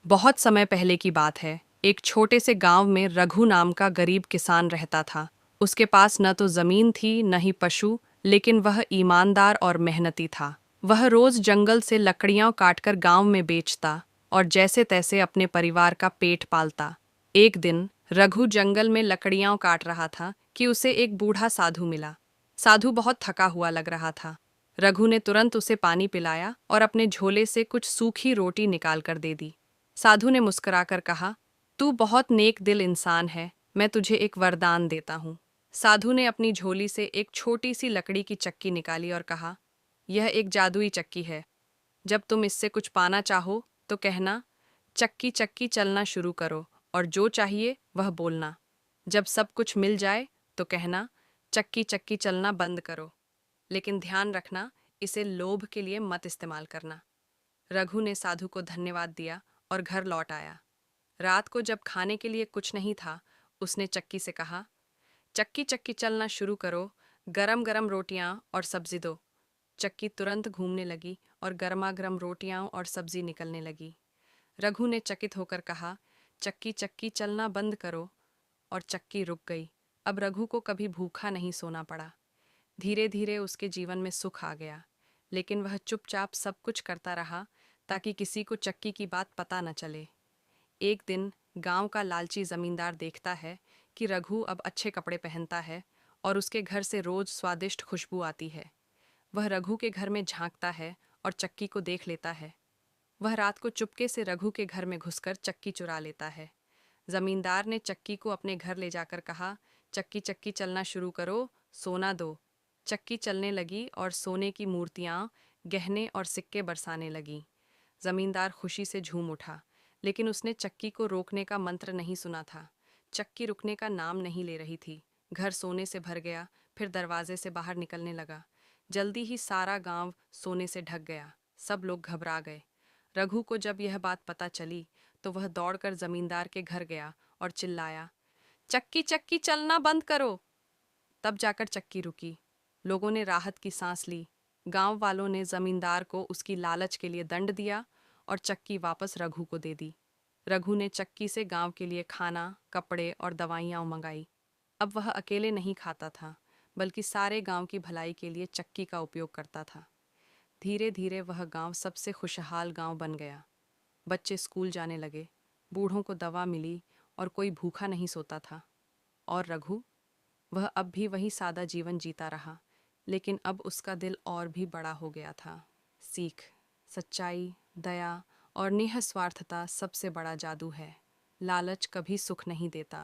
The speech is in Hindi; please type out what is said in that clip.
बहुत समय पहले की बात है। एक छोटे से गांव में रघु नाम का गरीब किसान रहता था। उसके पास न तो जमीन थी न ही पशु, लेकिन वह ईमानदार और मेहनती था। वह रोज जंगल से लकड़ियां काटकर गांव में बेचता और जैसे तैसे अपने परिवार का पेट पालता। एक दिन रघु जंगल में लकड़ियां काट रहा था कि उसे एक बूढ़ा साधु मिला। साधु बहुत थका हुआ लग रहा था। रघु ने तुरंत उसे पानी पिलाया और अपने झोले से कुछ सूखी रोटी निकाल कर दे दी। साधु ने मुस्कुराकर कहा, तू बहुत नेक दिल इंसान है, मैं तुझे एक वरदान देता हूँ। साधु ने अपनी झोली से एक छोटी सी लकड़ी की चक्की निकाली और कहा, यह एक जादुई चक्की है। जब तुम इससे कुछ पाना चाहो तो कहना, चक्की चक्की चलना शुरू करो, और जो चाहिए वह बोलना। जब सब कुछ मिल जाए तो कहना, चक्की चक्की चलना बंद करो। लेकिन ध्यान रखना, इसे लोभ के लिए मत इस्तेमाल करना। रघु ने साधु को धन्यवाद दिया और घर लौट आया। रात को जब खाने के लिए कुछ नहीं था, उसने चक्की से कहा, चक्की चक्की चलना शुरू करो, गरम गरम रोटियां और सब्जी दो। चक्की तुरंत घूमने लगी और गर्मा गर्म रोटियां और सब्जी निकलने लगी। रघु ने चकित होकर कहा, चक्की चक्की चलना बंद करो, और चक्की रुक गई। अब रघु को कभी भूखा नहीं सोना पड़ा। धीरे धीरे उसके जीवन में सुख आ गया, लेकिन वह चुपचाप सब कुछ करता रहा ताकि किसी को चक्की की बात पता न चले। एक दिन गांव का लालची जमींदार देखता है कि रघु अब अच्छे कपड़े पहनता है और उसके घर से रोज स्वादिष्ट खुशबू आती है। वह रघु के घर में झांकता है और चक्की को देख लेता है। वह रात को चुपके से रघु के घर में घुसकर चक्की चुरा लेता है। जमींदार ने चक्की को अपने घर ले जाकर कहा, चक्की चक्की चलना शुरू करो, सोना दो। चक्की चलने लगी और सोने की मूर्तियां, गहने और सिक्के बरसाने लगी। जमींदार खुशी से झूम उठा, लेकिन उसने चक्की को रोकने का मंत्र नहीं सुना था। चक्की रुकने का नाम नहीं ले रही थी। घर सोने से भर गया, फिर दरवाजे से बाहर निकलने लगा। जल्दी ही सारा गांव सोने से ढक गया। सब लोग घबरा गए। रघु को जब यह बात पता चली तो वह दौड़कर जमींदार के घर गया और चिल्लाया, चक्की चक्की चलना बंद करो। तब जाकर चक्की रुकी। लोगों ने राहत की सांस ली। गांव वालों ने जमींदार को उसकी लालच के लिए दंड दिया और चक्की वापस रघु को दे दी। रघु ने चक्की से गांव के लिए खाना, कपड़े और दवाइयां मंगाई। अब वह अकेले नहीं खाता था, बल्कि सारे गांव की भलाई के लिए चक्की का उपयोग करता था। धीरे धीरे वह गांव सबसे खुशहाल गांव बन गया। बच्चे स्कूल जाने लगे, बूढ़ों को दवा मिली और कोई भूखा नहीं सोता था। और रघु, वह अब भी वही सादा जीवन जीता रहा, लेकिन अब उसका दिल और भी बड़ा हो गया था। सीख: सच्चाई, दया और निःस्वार्थता सबसे बड़ा जादू है। लालच कभी सुख नहीं देता।